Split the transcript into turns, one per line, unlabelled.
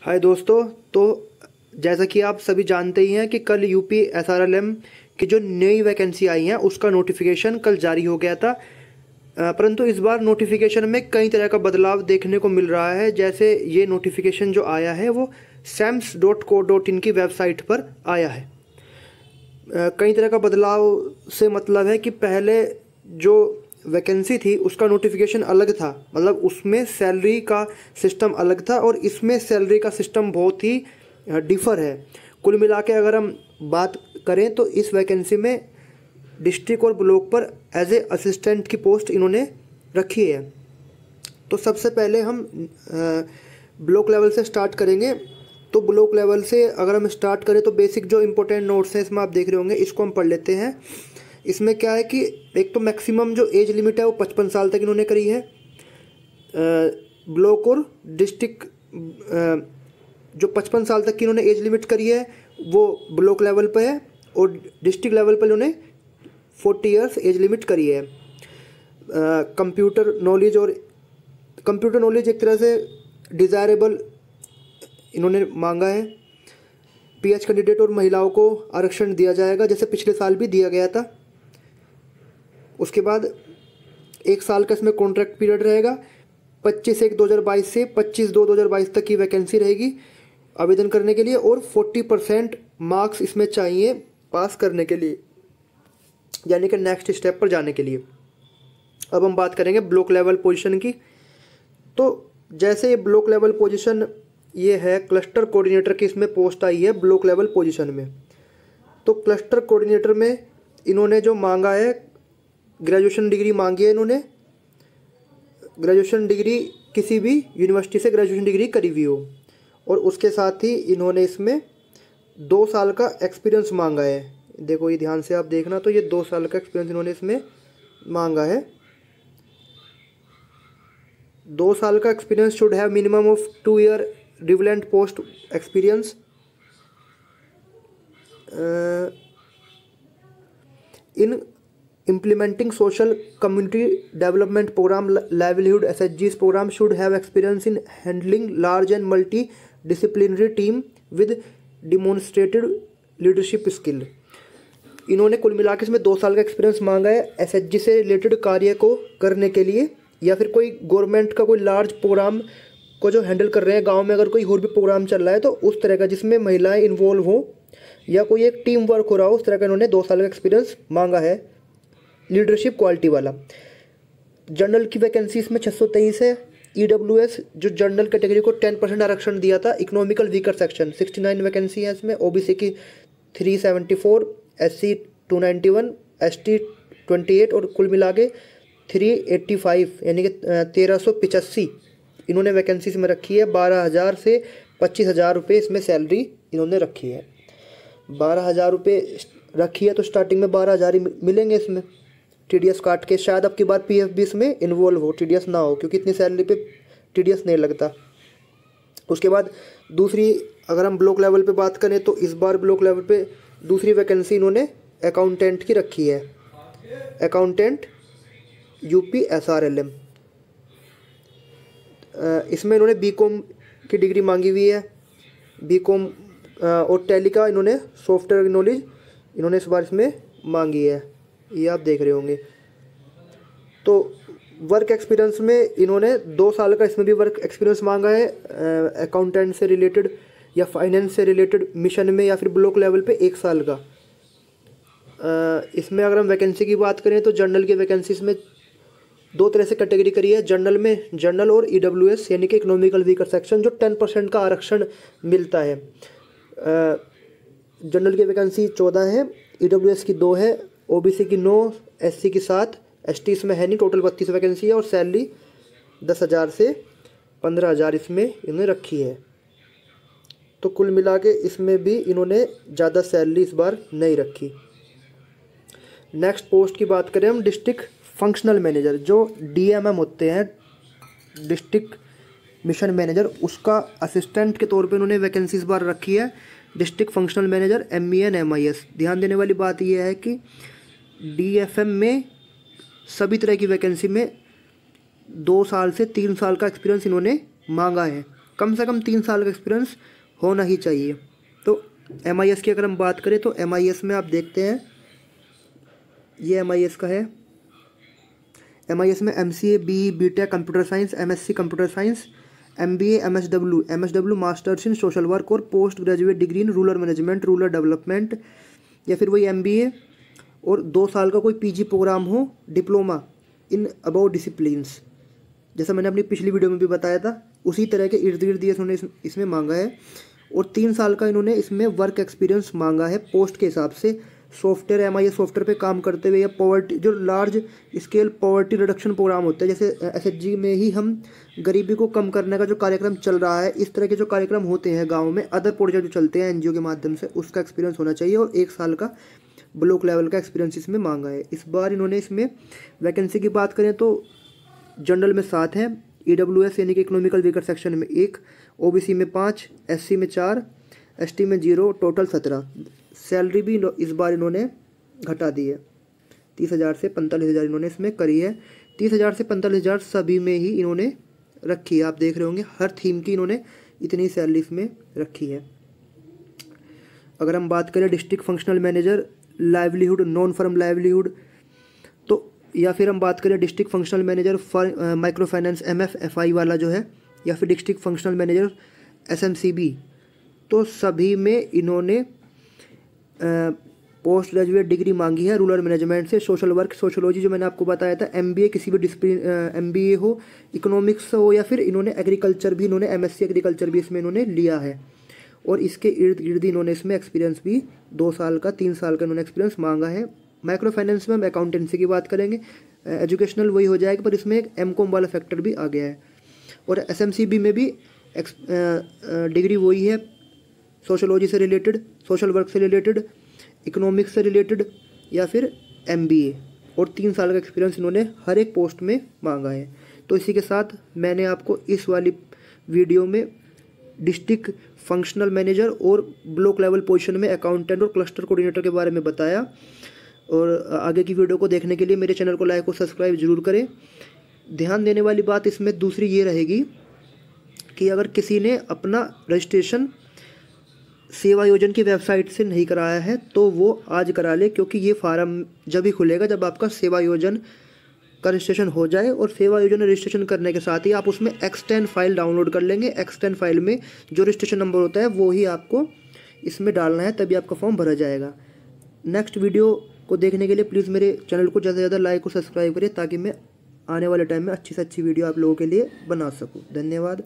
हाय दोस्तों। तो जैसा कि आप सभी जानते ही हैं कि कल यूपी एसआरएलएम की जो नई वैकेंसी आई हैं उसका नोटिफिकेशन कल जारी हो गया था। परंतु इस बार नोटिफिकेशन में कई तरह का बदलाव देखने को मिल रहा है। जैसे ये नोटिफिकेशन जो आया है वो SAMS.co.in की वेबसाइट पर आया है। कई तरह का बदलाव से मतलब है कि पहले जो वैकेंसी थी उसका नोटिफिकेशन अलग था, मतलब उसमें सैलरी का सिस्टम अलग था और इसमें सैलरी का सिस्टम बहुत ही डिफ़र है। कुल मिला के अगर हम बात करें तो इस वैकेंसी में डिस्ट्रिक्ट और ब्लॉक पर एज ए असिस्टेंट की पोस्ट इन्होंने रखी है। तो सबसे पहले हम ब्लॉक लेवल से स्टार्ट करेंगे। तो ब्लॉक लेवल से अगर हम स्टार्ट करें तो बेसिक जो इंपॉर्टेंट नोट्स हैं इसमें आप देख रहे होंगे, इसको हम पढ़ लेते हैं। इसमें क्या है कि एक तो मैक्सिमम जो एज लिमिट है वो 55 साल तक इन्होंने करी है। ब्लॉक और डिस्ट्रिक्ट जो 55 साल तक की इन्होंने एज लिमिट करी है वो ब्लॉक लेवल पे है और डिस्ट्रिक्ट लेवल पर इन्होंने 40 ईयर्स एज लिमिट करी है। कंप्यूटर नॉलेज एक तरह से डिज़ायरेबल इन्होंने मांगा है। पीएच कैंडिडेट और महिलाओं को आरक्षण दिया जाएगा जैसे पिछले साल भी दिया गया था। उसके बाद 1 साल का इसमें कॉन्ट्रैक्ट पीरियड रहेगा। 25/1/2022 से 25/2/2022 तक की वैकेंसी रहेगी आवेदन करने के लिए और 40% मार्क्स इसमें चाहिए पास करने के लिए, यानी कि नेक्स्ट स्टेप पर जाने के लिए। अब हम बात करेंगे ब्लॉक लेवल पोजीशन की। तो जैसे ये ब्लॉक लेवल पोजीशन ये है, क्लस्टर कोऑर्डिनेटर की इसमें पोस्ट आई है ब्लॉक लेवल पोजीशन में। तो क्लस्टर कोऑर्डिनेटर में इन्होंने जो मांगा है, ग्रेजुएशन डिग्री मांगी है इन्होंने। ग्रेजुएशन डिग्री किसी भी यूनिवर्सिटी से ग्रेजुएशन डिग्री करी हुई हो और उसके साथ ही इन्होंने इसमें 2 साल का एक्सपीरियंस मांगा है। देखो ये ध्यान से आप देखना, तो ये 2 साल का एक्सपीरियंस इन्होंने इसमें मांगा है। 2 साल का experience should have minimum of 2 year relevant post experience in implementing social community development program livelihood SHGs program should have experience in handling large and multidisciplinary team with demonstrated leadership skill। इन्होंने कुल मिला के इसमें 2 साल का experience मांगा है SHG से रिलेटेड कार्य को करने के लिए, या फिर कोई गवर्नमेंट का कोई लार्ज प्रोग्राम को जो हैंडल कर रहे हैं। गांव में अगर कोई और भी प्रोग्राम चल रहा है तो उस तरह का जिसमें महिलाएं इन्वॉल्व हो या कोई एक टीम वर्क हो रहा हो, उस तरह का इन्होंने 2 साल का एक्सपीरियंस मांगा है लीडरशिप क्वालिटी वाला। जनरल की वैकेंसी इसमें 623 है। EWS जो जनरल कैटेगरी को 10% आरक्षण दिया था। इकोनॉमिकल वीकर सेक्शन 69 वैकेंसी है इसमें। OBC की 374, SC 291, ST 28 और कुल मिला के 385 यानी कि 1385 इन्होंने वैकेंसी इसमें रखी है। 12,000 से 25,000 रुपये इसमें सैलरी इन्होंने रखी है। 12,000 रुपये रखी है तो स्टार्टिंग में 12,000 ही मिलेंगे इसमें TDS काट के। शायद अब की बार PF भी इसमें इन्वॉल्व हो, TDS ना हो, क्योंकि इतनी सैलरी पे TDS नहीं लगता। उसके बाद दूसरी अगर हम ब्लॉक लेवल पे बात करें तो इस बार ब्लॉक लेवल पे दूसरी वैकेंसी इन्होंने अकाउंटेंट की रखी है। Accountant UP SRLM। इसमें इन्होंने BCom की डिग्री मांगी हुई है। BCom और टैली का इन्होंने सॉफ्टवेयर नॉलेज इन्होंने इस बार इसमें मांगी है, ये आप देख रहे होंगे। तो वर्क एक्सपीरियंस में इन्होंने 2 साल का इसमें भी वर्क एक्सपीरियंस मांगा है अकाउंटेंट से रिलेटेड या फाइनेंस से रिलेटेड मिशन में, या फिर ब्लॉक लेवल पे 1 साल का। इसमें अगर हम वैकेंसी की बात करें तो जनरल की वैकेंसी इसमें 2 तरह से कैटेगरी करी है। जनरल और EWS यानी कि इकोनॉमिकल वीकर सेक्शन जो 10% का आरक्षण मिलता है। जनरल की वैकेंसी 14 है, EWS की 2 है, OBC की 9, SC की 7, ST इसमें है नहीं। टोटल 32 वैकेंसी है और सैलरी 10,000 से 15,000 इसमें इन्होंने रखी है। तो कुल मिला के इसमें भी इन्होंने ज़्यादा सैलरी इस बार नहीं रखी। नेक्स्ट पोस्ट की बात करें हम, डिस्ट्रिक्ट फंक्शनल मैनेजर जो DMM होते हैं, डिस्ट्रिक्ट मिशन मैनेजर, उसका असिस्टेंट के तौर पे इन्होंने वैकेंसी इस बार रखी है। District functional manager MEN MIS। ध्यान देने वाली बात यह है कि DFM में सभी तरह की वैकेंसी में 2 साल से 3 साल का एक्सपीरियंस इन्होंने मांगा है। कम से कम 3 साल का एक्सपीरियंस होना ही चाहिए। तो MIS की अगर हम बात करें तो MIS में आप देखते हैं, ये MIS का है। MIS में MCA, BE, BTech computer science, MSc computer science, MBA, MSW masters in social work और post graduate degree in rural management, rural development, या फिर वही MBA और 2 साल का कोई PG प्रोग्राम हो, डिप्लोमा इन अबाउट डिसिप्लिन्स, जैसा मैंने अपनी पिछली वीडियो में भी बताया था, उसी तरह के इर्द गिर्द ये इन्होंने इसमें मांगा है। और 3 साल का इन्होंने इसमें वर्क एक्सपीरियंस मांगा है पोस्ट के हिसाब से, सॉफ्टवेयर MIS सॉफ्टवेयर पे काम करते हुए, या पॉवर्टी जो large scale poverty reduction program होते हैं, जैसे SHG में ही हम गरीबी को कम करने का जो कार्यक्रम चल रहा है, इस तरह के जो कार्यक्रम होते हैं गाँव में, अदर प्रोजेक्ट जो चलते हैं NGO के माध्यम से, उसका एक्सपीरियंस होना चाहिए। और 1 साल का ब्लॉक लेवल का एक्सपीरियंस इसमें मांगा है। इस बार इन्होंने इसमें वैकेंसी की बात करें तो जनरल में 7 है, EWS यानी कि इकोनॉमिकल वीकर सेक्शन में 1, OBC में 5, SC में 4, ST में 0, टोटल 17। सैलरी भी इस बार इन्होंने घटा दी है, 30,000 से 45,000 इन्होंने इसमें करी है। 30,000 से 45,000 सभी में ही इन्होंने रखी है, आप देख रहे होंगे हर थीम की इन्होंने इतनी सैलरी इसमें रखी है। अगर हम बात करें district functional manager livelihood, non firm livelihood, तो या फिर हम बात करें district functional manager for micro finance MFFI वाला जो है, या फिर डिस्ट्रिक्ट फंक्शनल मैनेजर SMCB, तो सभी में इन्होंने पोस्ट ग्रेजुएट डिग्री मांगी है रूरल मैनेजमेंट से, सोशल वर्क, सोशोलॉजी जो मैंने आपको बताया था, MBA किसी भी डिसिप्लिन, MBA हो, इकोनॉमिक्स हो, या फिर इन्होंने एग्रीकल्चर भी, इन्होंने MSc एग्रीकल्चर भी इसमें इन्होंने लिया है। और इसके इर्द गिर्द इन्होंने इसमें एक्सपीरियंस भी 2 साल का, 3 साल का इन्होंने एक्सपीरियंस मांगा है। माइक्रो फाइनेंस में हम अकाउंटेंसी की बात करेंगे, एजुकेशनल वही हो जाएगा, पर इसमें एक MCOM वाला फैक्टर भी आ गया है। और SMCB में भी डिग्री वही है, सोशोलॉजी से रिलेटेड, सोशल वर्क से रिलेटेड, इकोनॉमिक्स से रिलेटेड, या फिर MBA, और 3 साल का एक्सपीरियंस इन्होंने हर एक पोस्ट में मांगा है। तो इसी के साथ मैंने आपको इस वाली वीडियो में डिस्ट्रिक्ट फंक्शनल मैनेजर और ब्लॉक लेवल पोजीशन में अकाउंटेंट और क्लस्टर कोऑर्डिनेटर के बारे में बताया। और आगे की वीडियो को देखने के लिए मेरे चैनल को लाइक और सब्सक्राइब जरूर करें। ध्यान देने वाली बात इसमें दूसरी ये रहेगी कि अगर किसी ने अपना रजिस्ट्रेशन सेवा योजन की वेबसाइट से नहीं कराया है तो वो आज करा ले, क्योंकि ये फार्म जब ही खुलेगा जब आपका सेवा योजन का रजिस्ट्रेशन हो जाए। और सेवा योजना रजिस्ट्रेशन करने के साथ ही आप उसमें एक्सटेंड फाइल डाउनलोड कर लेंगे। एक्सटेंड फाइल में जो रजिस्ट्रेशन नंबर होता है वो ही आपको इसमें डालना है, तभी आपका फॉर्म भरा जाएगा। नेक्स्ट वीडियो को देखने के लिए प्लीज़ मेरे चैनल को ज़्यादा से ज़्यादा लाइक और सब्सक्राइब करिए, ताकि मैं आने वाले टाइम में अच्छी से अच्छी वीडियो आप लोगों के लिए बना सकूँ। धन्यवाद।